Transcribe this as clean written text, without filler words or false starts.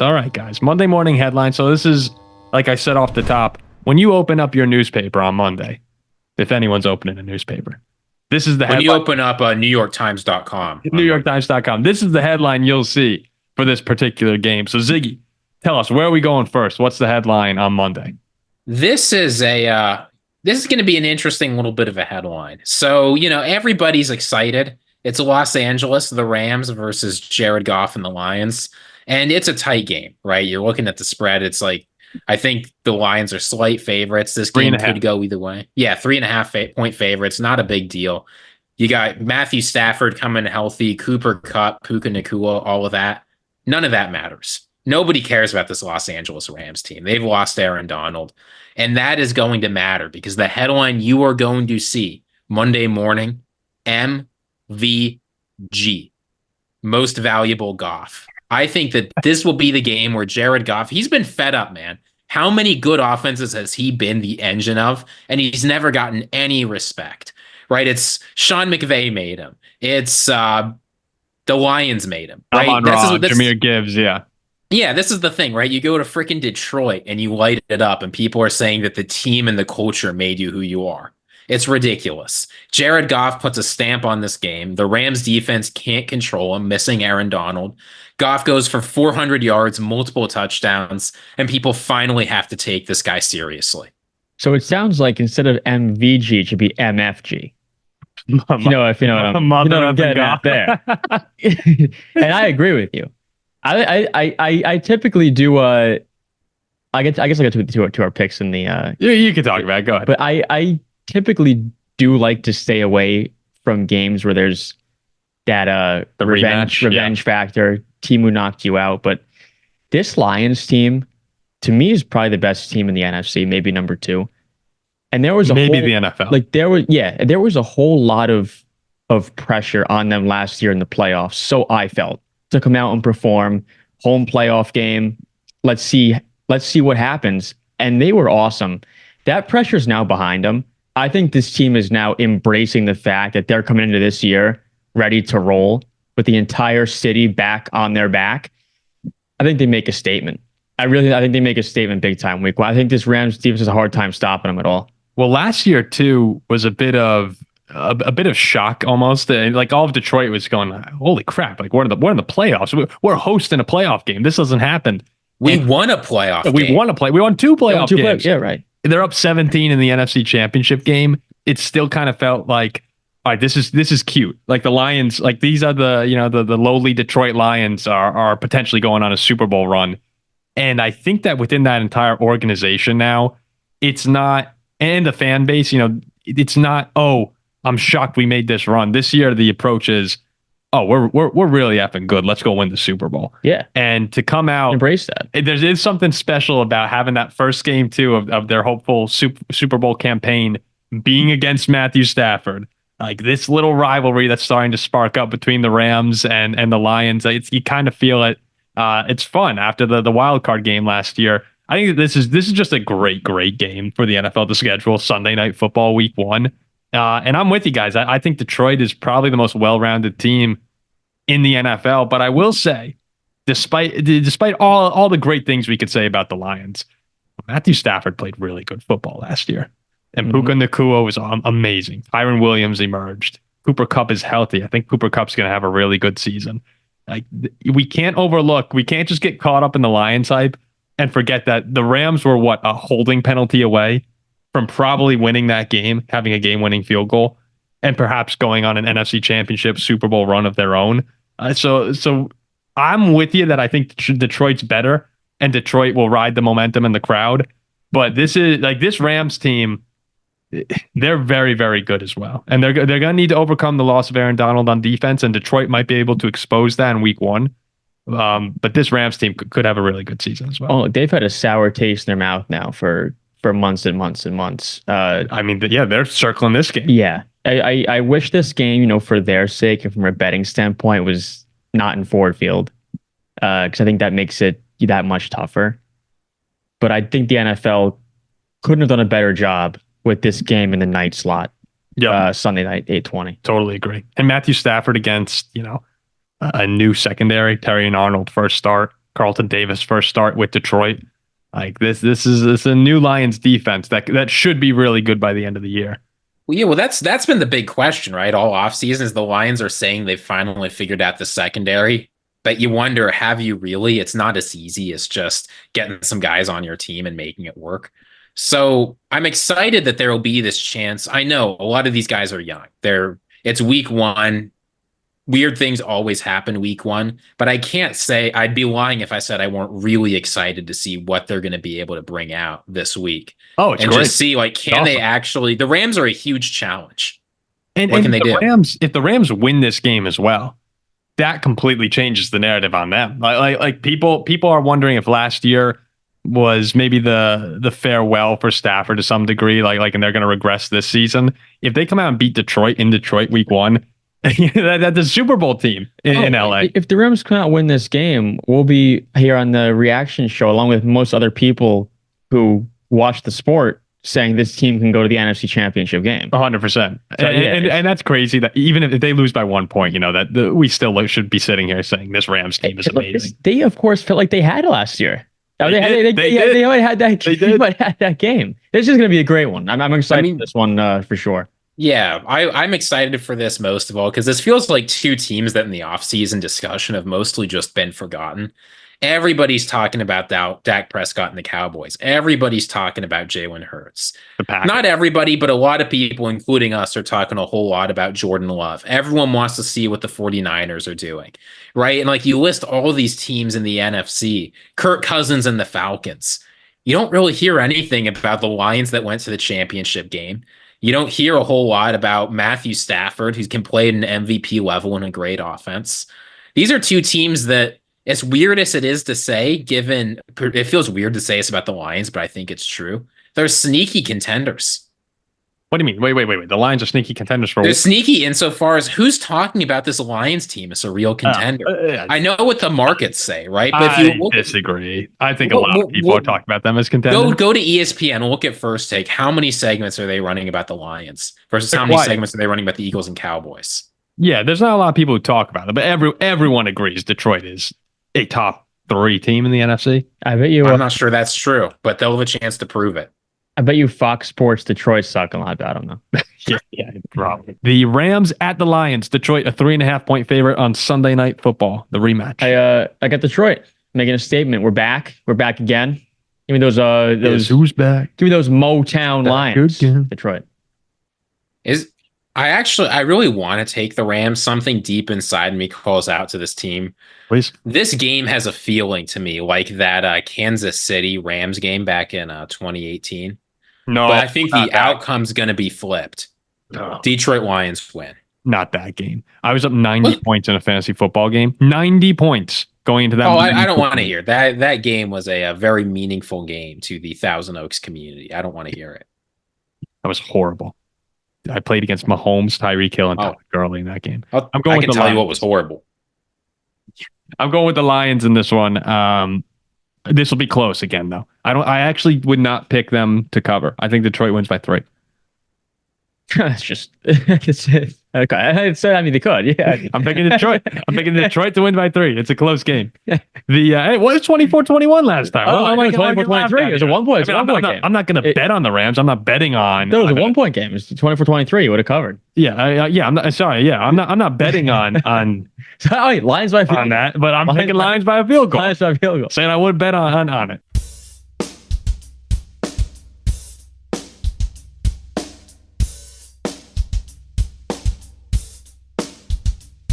All right, guys. Monday morning headline. So this is, like I said off the top, when you open up your newspaper on Monday, if anyone's opening a newspaper, this is the headline. When you open up NewYorkTimes.com. NewYorkTimes.com. This is the headline you'll see for this particular game. So Ziggy, tell us, where are we going first? What's the headline on Monday? This is going to be an interesting little bit of a headline. So, everybody's excited. It's Los Angeles, the Rams versus Jared Goff and the Lions. And it's a tight game, right? You're looking at the spread. It's like, I think the Lions are slight favorites. This game could go either way. Yeah, 3.5 point favorites. Not a big deal. You got Matthew Stafford coming healthy, Cooper Kupp, Puka Nacua, all of that. None of that matters. Nobody cares about this Los Angeles Rams team. They've lost Aaron Donald. And that is going to matter because the headline you are going to see Monday morning, MVG, most valuable Goff. I think that this will be the game where Jared Goff, he's been fed up, man. How many good offenses has he been the engine of? And he's never gotten any respect, right? It's Sean McVay made him. It's the Lions made him, right? Jahmyr Gibbs, yeah. Yeah, this is the thing, right? You go to freaking Detroit and you light it up and people are saying that the team and the culture made you who you are. It's ridiculous. Jared Goff puts a stamp on this game. The Rams defense can't control him, missing Aaron Donald. Goff goes for 400 yards, multiple touchdowns, and people finally have to take this guy seriously. So it sounds like instead of MVG, it should be MFG. If you know what I'm getting at there. And I agree with you. I typically do I guess I get to our picks in the yeah, you can talk about it. Go ahead. But I typically do like to stay away from games where there's that the revenge factor, team who knocked you out. But this Lions team, to me, is probably the best team in the NFC, maybe number 2. And there was the NFL. Like there was a whole lot of pressure on them last year in the playoffs. So I felt to come out and perform, home playoff game. Let's see what happens. And they were awesome. That pressure is now behind them. I think this team is now embracing the fact that they're coming into this year ready to roll with the entire city back on their back. I think they make a statement. I think they make a statement big time week 1. I think this Rams defense has a hard time stopping them at all. Well, last year too was a bit of shock almost. Like all of Detroit was going, holy crap! Like we're in the playoffs. We're hosting a playoff game. This doesn't happen. We won a playoff game. We won 2 playoff games. Yeah, right. They're up 17 in the NFC Championship game. It still kind of felt like, all right, this is cute. Like the Lions, like these are the lowly Detroit Lions are potentially going on a Super Bowl run. And I think that within that entire organization now, it's not, and the fan base, it's not, oh, I'm shocked we made this run. This year, the approach is, oh, we're really effing good. Let's go win the Super Bowl. Yeah. And to come out, embrace that. There's something special about having that first game too of their hopeful Super Bowl campaign being against Matthew Stafford. Like this little rivalry that's starting to spark up between the Rams and the Lions. You kind of feel it. It's fun after the wild card game last year. I think this is just a great game for the NFL to schedule Sunday Night Football week 1. And I'm with you guys. I think Detroit is probably the most well-rounded team in the NFL. But I will say, despite all the great things we could say about the Lions, Matthew Stafford played really good football last year. And Puka Nacua was amazing. Tyron Williams emerged. Cooper Kupp is healthy. I think Cooper Kupp's going to have a really good season. Like we can't just get caught up in the Lions hype and forget that the Rams were a holding penalty away from probably winning that game, having a game-winning field goal, and perhaps going on an NFC Championship Super Bowl run of their own. So I'm with you that I think Detroit's better, and Detroit will ride the momentum in the crowd. But this Rams team, they're very, very good as well, and they're going to need to overcome the loss of Aaron Donald on defense, and Detroit might be able to expose that in week 1. But this Rams team could have a really good season as well. Oh, they've had a sour taste in their mouth now for months and months and months. They're circling this game. Yeah. I wish this game, for their sake and from a betting standpoint, was not in Ford Field. Because I think that makes it that much tougher. But I think the NFL couldn't have done a better job with this game in the night slot. Yeah. Sunday night, 8:20. Totally agree. And Matthew Stafford against, a new secondary, Terry and Arnold first start. Carlton Davis' first start with Detroit. Like this is a new Lions defense that should be really good by the end of the year. Well, yeah, well, that's been the big question, right? All offseason is the Lions are saying they've finally figured out the secondary. But you wonder, have you really? It's not as easy as just getting some guys on your team and making it work. So I'm excited that there will be this chance. I know a lot of these guys are young. It's week one. Weird things always happen week one, but I can't say I'd be lying if I said I weren't really excited to see what they're going to be able to bring out this week. Oh, it's and great. Just see can they actually? The Rams are a huge challenge. And what can they do? If the Rams win this game as well, that completely changes the narrative on them. Like people are wondering if last year was maybe the farewell for Stafford to some degree, and they're going to regress this season. If they come out and beat Detroit in Detroit week one. That's a Super Bowl team in LA. If the Rams cannot win this game, we'll be here on the reaction show, along with most other people who watch the sport, saying this team can go to the NFC Championship game. 100%. And that's crazy that even if they lose by 1 point, we still should be sitting here saying this Rams team is amazing. They, of course, felt like they had last year. They had that game. This is going to be a great one. I'm excited for this one for sure. Yeah, I'm excited for this most of all because this feels like two teams that in the offseason discussion have mostly just been forgotten. Everybody's talking about Dak Prescott and the Cowboys. Everybody's talking about Jalen Hurts. Not everybody, but a lot of people, including us, are talking a whole lot about Jordan Love. Everyone wants to see what the 49ers are doing, right? And you list all these teams in the NFC, Kirk Cousins and the Falcons. You don't really hear anything about the Lions that went to the championship game. You don't hear a whole lot about Matthew Stafford, who can play at an MVP level in a great offense. These are two teams that, as weird as it is to say, it feels weird to say this about the Lions, but I think it's true. They're sneaky contenders. What do you mean? Wait. The Lions are sneaky contenders for They're sneaky insofar as who's talking about this Lions team as a real contender. I know what the markets say, right? But I disagree. I think a lot of people are talking about them as contenders. Go to ESPN and look at First Take. How many segments are they running about the Lions versus how many segments are they running about the Eagles and Cowboys? Yeah, there's not a lot of people who talk about it, but everyone agrees Detroit is a top 3 team in the NFC. I bet you. I'm not sure that's true, but they'll have a chance to prove it. I bet you Fox Sports Detroit suck a lot about them, though. yeah, probably. The Rams at the Lions. Detroit, a 3.5 point favorite on Sunday Night Football, the rematch. I got Detroit making a statement. We're back. We're back again. Give me those. Who's back? Give me those Motown Lions. Detroit. I really want to take the Rams. Something deep inside me calls out to this team. Please. This game has a feeling to me like that Kansas City Rams game back in 2018. No, but I think the outcome's going to be flipped. No. Detroit Lions win. Not that game. I was up 90 points in a fantasy football game. 90 points going into that. Oh, I don't want to hear that. That game was a very meaningful game to the Thousand Oaks community. I don't want to hear it. That was horrible. I played against Mahomes, Tyreek Hill, and Todd Gurley in that game. I can tell you what was horrible. I'm going with the Lions in this one. This will be close again, though. I actually would not pick them to cover. I think Detroit wins by 3. That's just okay. So I mean, they could. Yeah, I'm picking Detroit. I'm picking Detroit to win by 3. It's a close game. It was 24-21 last time. Oh, 24-23. It was a 1 point. Game. I'm not going to bet on the Rams. I'm not betting on. No, it was a 1 point game. It's 24-23. You would have covered. Yeah. I'm not sorry. Yeah, I'm not betting on. Lions by field on that, but I'm picking Lions by a field goal. Lions by a field goal. Saying I would bet on it.